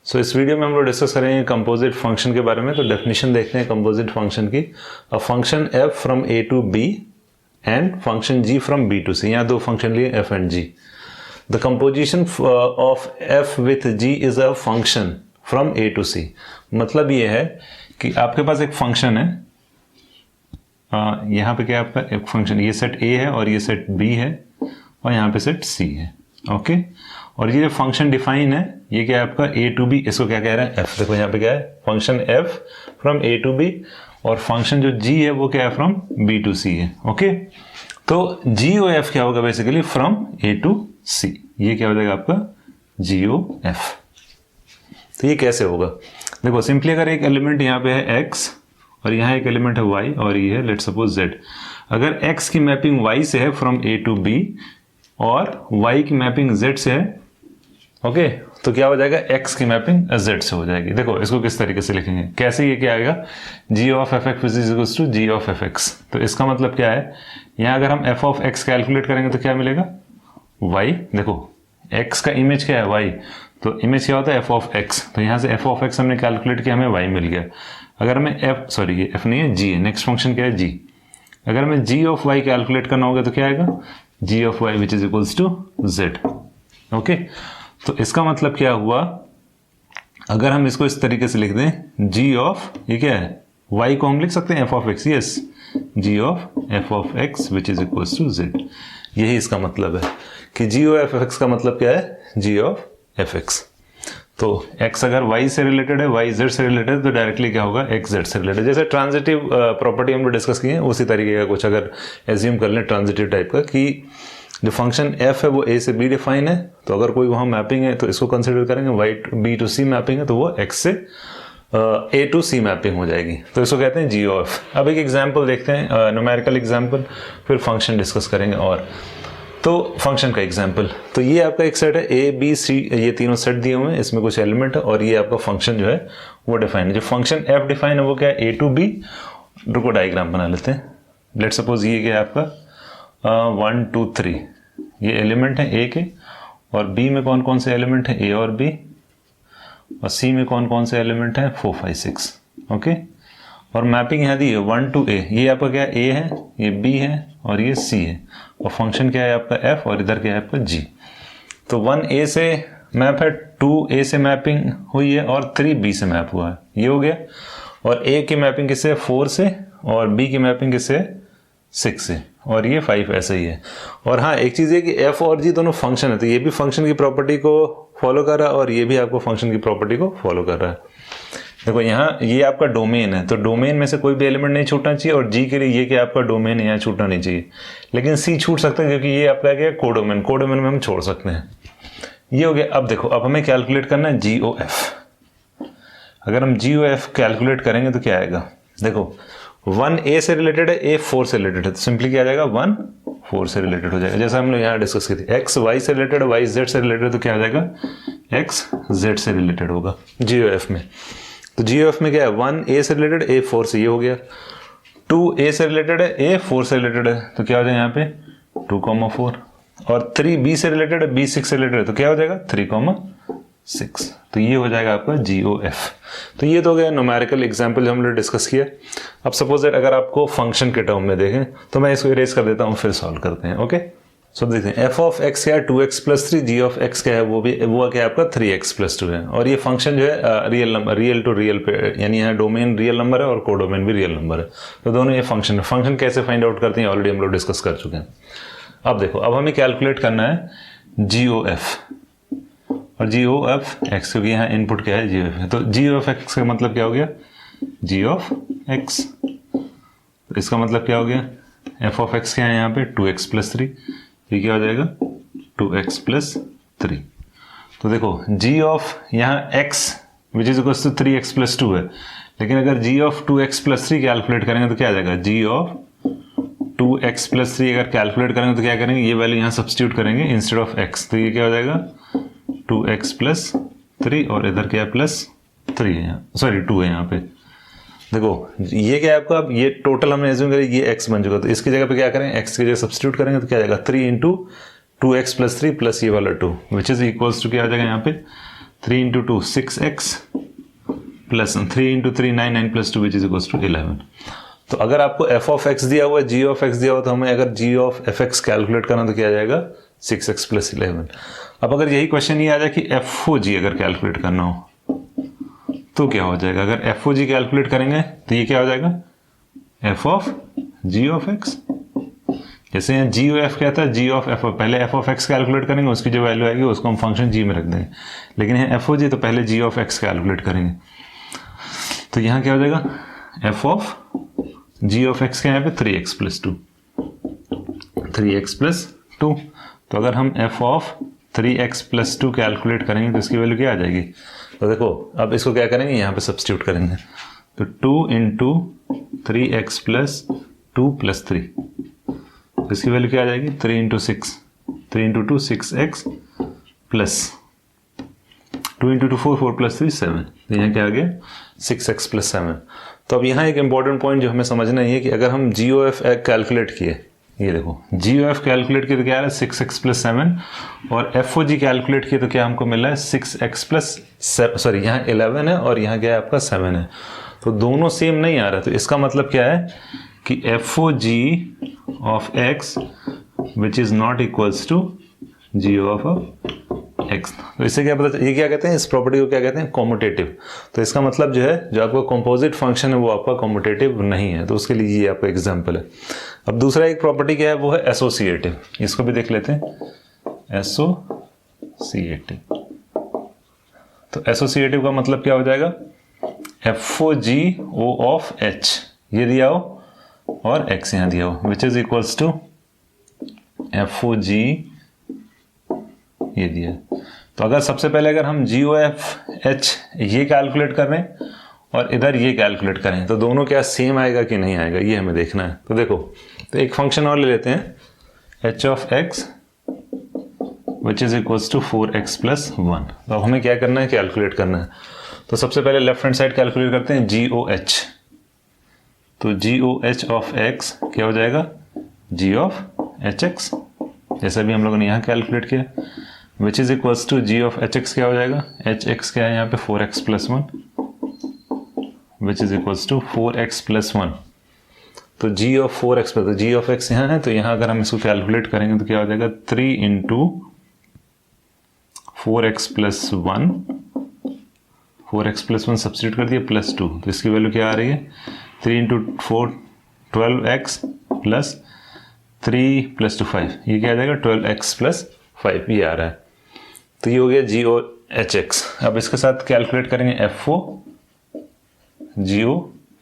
सो इस वीडियो में हम लोग डिस्कस करेंगे कंपोजिट फंक्शन के बारे में। तो डेफिनेशन देखते हैं कंपोजिट फंक्शन की। A function f from a to b and function g from b to c। यहाँ दो फंक्शन लिए f and g। The composition of f with g is a function from a to c। मतलब ये है कि आपके पास एक फंक्शन है, यहाँ पे क्या आपका एक फंक्शन, ये सेट a है और ये सेट b है और यहाँ पे सेट c है। ओके और ये जो फंक्शन डिफाइन है ये क्या है आपका a टू b, इसको क्या कह रहे हैं f। देखो यहाँ पे क्या है function f from a to b और फंक्शन जो g है वो क्या है फ्रॉम b टू c है। ओके तो g o f क्या होगा basically from a to c। ये क्या हो जाएगा आपका g o f। तो ये कैसे होगा, देखो सिंपली अगर एक एलिमेंट यहाँ पे है x और यहाँ एक एलिमेंट है y और ये है लेट्स सपोज z। अगर x की मैपिंग y से है फ्रॉम a टू b और y की मैपिंग z से है, ओके तो क्या हो जाएगा x की मैपिंग z से हो जाएगी। देखो इसको किस तरीके से लिखेंगे, कैसे ये क्या आएगा g of F X is equal to g of F X. तो इसका मतलब क्या है, यहाँ अगर हम f ऑफ x कैलकुलेट करेंगे तो क्या मिलेगा y। देखो x का इमेज क्या है y, तो इमेज क्या होता है f ऑफ x। तो यहाँ से f ऑफ x हमने कैलकुलेट किया, हमें y मिल गया। अगर हमें ये f नहीं है g है, नेक्स्ट फंक्शन क्या है g। अगर हमें g ऑफ y कैलकुलेट करना होगा तो क्या आएगा g of y which is equals to z। Okay तो इसका मतलब क्या हुआ, अगर हम इसको इस तरीके से लिख दें g ऑफ, ये क्या है y को हम लिख सकते हैं f of x, yes g of f of x which is equals to z। यही इसका मतलब है कि g ऑफ f x का मतलब क्या है g ऑफ f x। तो x अगर y से रिलेटेड है, y z से रिलेटेड है, तो डायरेक्टली क्या होगा x z से रिलेटेड। जैसे ट्रांजिटिव प्रॉपर्टी हम लोग डिस्कस किए हैं उसी तरीके का कुछ अगर एज्यूम कर लें ट्रांजिटिव टाइप का, कि जो फंक्शन f है वो a से b डिफाइन है, तो अगर कोई वहाँ मैपिंग है तो इसको कंसिडर करेंगे, y b to c mapping है तो वो x से a टू c मैपिंग हो जाएगी, तो इसको कहते हैं g ऑफ। अब एक एग्जांपल देखते हैं, न्यूमेरिकल एग्जांपल, फिर फंक्शन डिस्कस करेंगे। और तो फंक्शन का एग्जांपल, तो ये आपका एक सेट है a b c, ये तीनों सेट दिए हुए हैं, इसमें कुछ एलिमेंट है और ये आपका फंक्शन जो है वो डिफाइन है। जो फंक्शन f डिफाइन है वो क्या है a टू b। रुको डायग्राम बना लेते हैं। लेट सपोज ये क्या है आपका 1 2 3, ये एलिमेंट है a के, और b में कौन कौन से एलिमेंट है a और b, और c में कौन कौन से एलिमेंट है 4 5 6। ओके और मैपिंग यहाँ दी है 1 टू a, ये आपका क्या है a है, ये b है और ये c है, और फंक्शन क्या है आपका f और इधर क्या है आपका g। तो 1a से मैप है, 2a से मैपिंग हुई है और 3b से मैप हुआ है, ये हो गया। और a की मैपिंग किससे 4 से और b की मैपिंग किससे 6 से, और ये 5 ऐसा ही है। और हाँ एक चीज़ है कि f और g दोनों फंक्शन है, तो ये भी फंक्शन की प्रॉपर्टी को फॉलो कर रहा है और ये भी आपको फंक्शन की प्रॉपर्टी को फॉलो कर रहा है। देखो यहाँ ये आपका डोमेन है, तो डोमेन में से कोई भी एलिमेंट नहीं छूटना चाहिए, और g के लिए ये क्या आपका डोमेन है, यहाँ छूटना नहीं चाहिए। लेकिन c छूट सकता है क्योंकि ये आपका क्या कोडोमेन, कोडोमेन में हम छोड़ सकते हैं। ये हो गया। अब देखो अब हमें कैलकुलेट करना है जी ओ एफ। अगर हम जी ओ एफ कैलकुलेट करेंगे तो क्या आएगा, देखो 1a से रिलेटेड है, a 4 से रिलेटेड है, तो सिंपली क्या आ जाएगा 1 4 से रिलेटेड हो जाएगा। जैसा हम लोग यहाँ डिस्कस की थी, x y से रिलेटेड है, y z से रिलेटेड है, तो क्या आ जाएगा x z से रिलेटेड होगा जी ओ एफ में। तो जी ओ एफ में क्या है 1a से रिलेटेड a 4 से, ये हो गया। 2a से रिलेटेड है, a 4 से रिलेटेड है, तो क्या हो जाएगा यहाँ पे 2,4। और 3b से रिलेटेड है, b 6 से रिलेटेड है, तो क्या हो जाएगा 3,6। तो ये हो जाएगा आपका जी ओ एफ। तो ये तो हो गया न्यूमेरिकल एग्जाम्पल जो हमने डिस्कस किया। अब सपोज दैट अगर आपको फंक्शन के टर्म में देखें तो मैं इसको इरेज कर देता हूँ, फिर सॉल्व करते हैं। ओके सो देखते हैं f ऑफ x क्या है 2x plus 3, g of x क्या है वो क्या है आपका 3x प्लस 2 है। और ये फंक्शन जो है real number, real to real पे, यानी यहाँ डोमेन रियल नंबर है और कोडोमेन भी रियल नंबर है, तो दोनों ये फंक्शन है। फंक्शन कैसे फाइंड आउट करते हैं ऑलरेडी हम लोग डिस्कस कर चुके हैं। अब देखो अब हमें कैलकुलेट करना है जी ओ एफ, और जी ओ एफ एक्स, क्योंकि यहाँ इनपुट क्या है जी ओ एफ है, तो जी ओ एफ एक्स का मतलब क्या हो गया जी ऑफ एक्स। तो इसका मतलब क्या हो गया एफ ऑफ एक्स क्या है यहाँ पे 2x प्लस 3, ये क्या हो जाएगा 2x प्लस 3। तो देखो g ऑफ यहाँ x which is equals to 3x plus 2 है, लेकिन अगर g of 2x plus 3 calculate करेंगे तो क्या आ जाएगा g ऑफ 2x प्लस 3 अगर कैलकुलेट करेंगे तो क्या करेंगे, ये वैल्यू यहाँ सब्स्टिट्यूट करेंगे इंस्टेड ऑफ x, तो ये क्या हो जाएगा 2x प्लस 3 और इधर क्या है प्लस 3 है यहाँ, सॉरी 2 है यहाँ पे। देखो ये क्या है आपका, अब ये टोटल हमने एज्यूम करें ये x बन चुका, तो इसकी जगह पे क्या करें x की जगह सब्स्टिट्यूट करेंगे तो क्या आ जाएगा 3 इंटू 2x प्लस 3 प्लस ये वाला 2 विच इज इक्वल्स टू क्या आ जाएगा यहाँ पे 3 into 2 6x plus 3 into 3 9, 9 plus 2 which is equals to 11। तो अगर आपको एफ ऑफ एक्स दिया हुआ है, जी ऑफ एक्स दिया हुआ, तो हमें अगर जी ऑफ एफ एक्स कैलकुलेट करना तो क्या आ जाएगा 6x प्लस 11। अब अगर यही क्वेश्चन ये आ जाए कि एफ ओ जी अगर कैलकुलेट करना हो तो क्या हो जाएगा? अगर एफ ओ जी कैलकुलेट करेंगे तो ये क्या हो जाएगा? F of G of X. जैसे यहाँ जी ओ एफ कहता है, जी ऑफ एफ, पहले एफ ऑफ एक्स कैलकुलेट करेंगे, उसकी जो वैल्यू आएगी उसको हम फंक्शन जी में रख देंगे। लेकिन यहाँ एफ ओ जी तो पहले जी ऑफ एक्स कैलकुलेट करेंगे। तो यहाँ क्या हो जाएगा? F of G of X के यहाँ पे 3x प्लस 2, 3x प्लस 2। तो अगर हम F of 3x plus 2 calculate करेंगे तो इसकी वैल्यू क्या आ जाएगी? तो देखो अब इसको क्या करेंगे, यहाँ पे सब्स्टिट्यूट करेंगे। तो 2 इंटू 3x प्लस 2 प्लस 3, तो इसकी वैल्यू क्या आ जाएगी? 3 into 6, 3 into 2 6x plus 2 into 2 4, 4 plus 3 7। तो यहाँ क्या आ गया? 6x plus 7। तो अब यहाँ एक इंपॉर्टेंट पॉइंट जो हमें समझना है कि अगर हम जी ओ एफ कैलकुलेट किए, ये देखो जी ओ एफ कैलकुलेट किए तो क्या आ रहा है? 6x प्लस 7, और एफ ओ जी कैलकुलेट किए तो क्या हमको मिल रहा है? 6x प्लस, सॉरी यहाँ 11 है और यहाँ क्या है आपका 7 है। तो दोनों सेम नहीं आ रहा। तो इसका मतलब क्या है कि F O G of X which is not equals to G of X. तो इससे क्या पता, ये क्या कहते हैं, इस प्रॉपर्टी को क्या कहते हैं? कॉम्यूटेटिव। तो इसका मतलब जो है, जो आपका कंपोजिट फंक्शन है वो आपका कॉम्यूटेटिव नहीं है। तो उसके लिए ये आपका एग्जांपल है। अब दूसरा एक प्रॉपर्टी क्या है, वो है एसोसिएटिव। इसको भी देख लेते हैं, एसोसिएटिव। तो एसोसिएटिव का मतलब क्या हो जाएगा? F O G O of H ये दिया हो और एक्स यहाँ दिया हो, which is equals to F O G ये दिया है। तो अगर सबसे पहले अगर हम जी ओ एफ एच ये कैलकुलेट कर रहे हैं और इधर ये कैलकुलेट करें तो दोनों क्या सेम आएगा कि नहीं आएगा, ये हमें देखना है। तो देखो, तो एक फंक्शन और ले लेते हैं, H of X which is equals to 4x plus 1। तो अब हमें क्या करना है? कैलकुलेट करना है। तो सबसे पहले लेफ्ट हैंड साइड कैलकुलेट करते हैं, जी ओ एच। तो जी ओ एच ऑफ एक्स क्या हो जाएगा? जी ऑफ एच एक्स, जैसे भी हम लोगों ने यहाँ कैलकुलेट किया, which is equals to G of H X क्या हो जाएगा? एच एक्स क्या है यहाँ पे? 4x plus 1, which is equals to 4x plus 1। तो G of 4x plus, G of X यहाँ है, तो यहाँ अगर हम इसको कैलकुलेट करेंगे तो क्या हो जाएगा? 3 into 4x plus 1, 4x plus 1 substitute कर दिया, प्लस 2। तो इसकी वैल्यू क्या आ रही है? 3 इंटू 4 12x प्लस 3 प्लस 2 5, ये क्या आ जाएगा? 12x प्लस 5 ये आ रहा है। तो ये हो गया जी ओ एच एक्स। अब इसके साथ कैलकुलेट करेंगे F O G O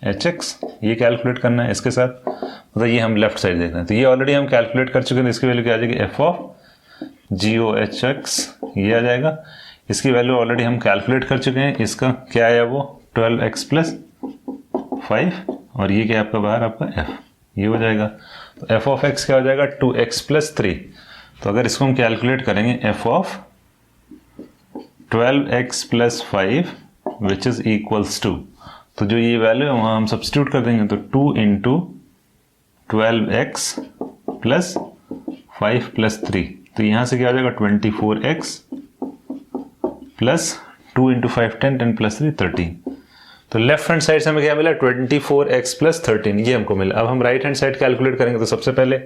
H X, ये कैलकुलेट करना है इसके साथ। मतलब ये हम लेफ्ट साइड देखना है। तो ये ऑलरेडी हम कैलकुलेट कर चुके हैं, इसकी वैल्यू क्या आ जाएगी? F of G O H X ये आ जाएगा। इसकी वैल्यू ऑलरेडी हम कैलकुलेट कर चुके हैं। इसका क्या आया वो? 12x प्लस 5, और ये क्या आपका बाहर आपका f, ये हो जाएगा। तो एफ ऑफ एक्स क्या हो जाएगा? 2x plus 3। तो अगर इसको हम कैलकुलेट करेंगे, F of 12x plus 5 which is equals to, तो जो ये वैल्यू है वहाँ हम सब्स्टिट्यूट कर देंगे। तो 2 इंटू 12x प्लस 5 प्लस 3, तो यहाँ से क्या हो जाएगा? 24x plus 2 into 5 10, 10 plus 3 13। तो लेफ्ट हैंड साइड से हमें क्या मिला? 24x प्लस 13, ये हमको मिला। अब हम राइट हैंड साइड कैलकुलेट करेंगे। तो सबसे पहले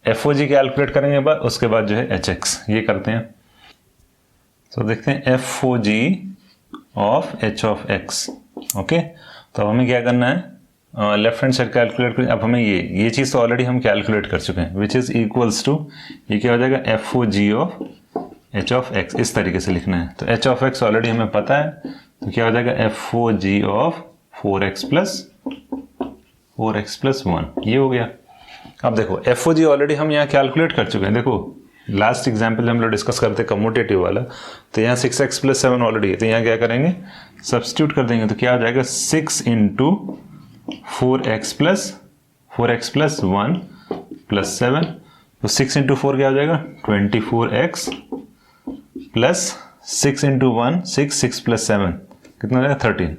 एफ ओ जी कैलकुलेट करेंगे, उसके बाद जो है एच एक्स ये करते हैं। तो देखते हैं F O G of H of X. Okay, तो अब हमें क्या करना है? लेफ्ट हैंड साइड कैलकुलेट करें। अब हमें ये चीज़ तो ऑलरेडी हम कैलकुलेट कर चुके हैं, विच इज इक्वल्स टू, ये क्या हो जाएगा? F O G of H of X, इस तरीके से लिखना है। तो एच ऑफ एक्स ऑलरेडी हमें पता है, तो क्या हो जाएगा? F O G of 4x plus 1, ये हो गया। अब देखो एफ ओ जी ऑलरेडी हम यहाँ कैलकुलेट कर चुके हैं। देखो लास्ट एग्जाम्पल हम लोग डिस्कस करते हैं कम्यूटेटिव वाला, तो यहाँ 6x प्लस 7 ऑलरेडी है, तो यहाँ क्या करेंगे? सब्स्टिट्यूट कर देंगे। तो क्या हो जाएगा? 6 इंटू 4x प्लस 1 प्लस 7। तो 6 इंटू 4 क्या हो जाएगा? 24x प्लस 6 इंटू 1 6, 6 प्लस 7 कितना हो जाएगा? 13।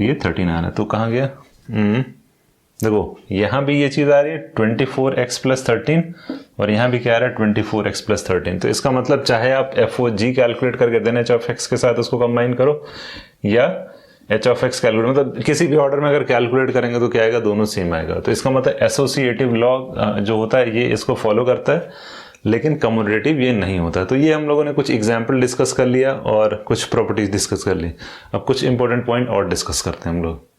ये 13 आ रहा है। तो कहाँ गया? देखो यहाँ भी ये चीज़ आ रही है 24x प्लस 13, और यहाँ भी क्या आ रहा है 24x प्लस 13। तो इसका मतलब चाहे आप एफ ओ जी कैलकुलेट करके देन एच ऑफ एक्स के साथ उसको कंबाइन करो या एच ऑफ एक्स कैलकुलेट, मतलब किसी भी ऑर्डर में अगर कैलकुलेट करेंगे तो क्या आएगा, दोनों सेम आएगा। तो इसका मतलब एसोसिएटिव लॉ जो होता है ये इसको फॉलो करता है, लेकिन कम्यूटेटिव ये नहीं होता। तो ये हम लोगों ने कुछ एग्जाम्पल डिस्कस कर लिया और कुछ प्रॉपर्टीज डिस्कस कर ली। अब कुछ इंपॉर्टेंट पॉइंट और डिस्कस करते हैं हम लोग।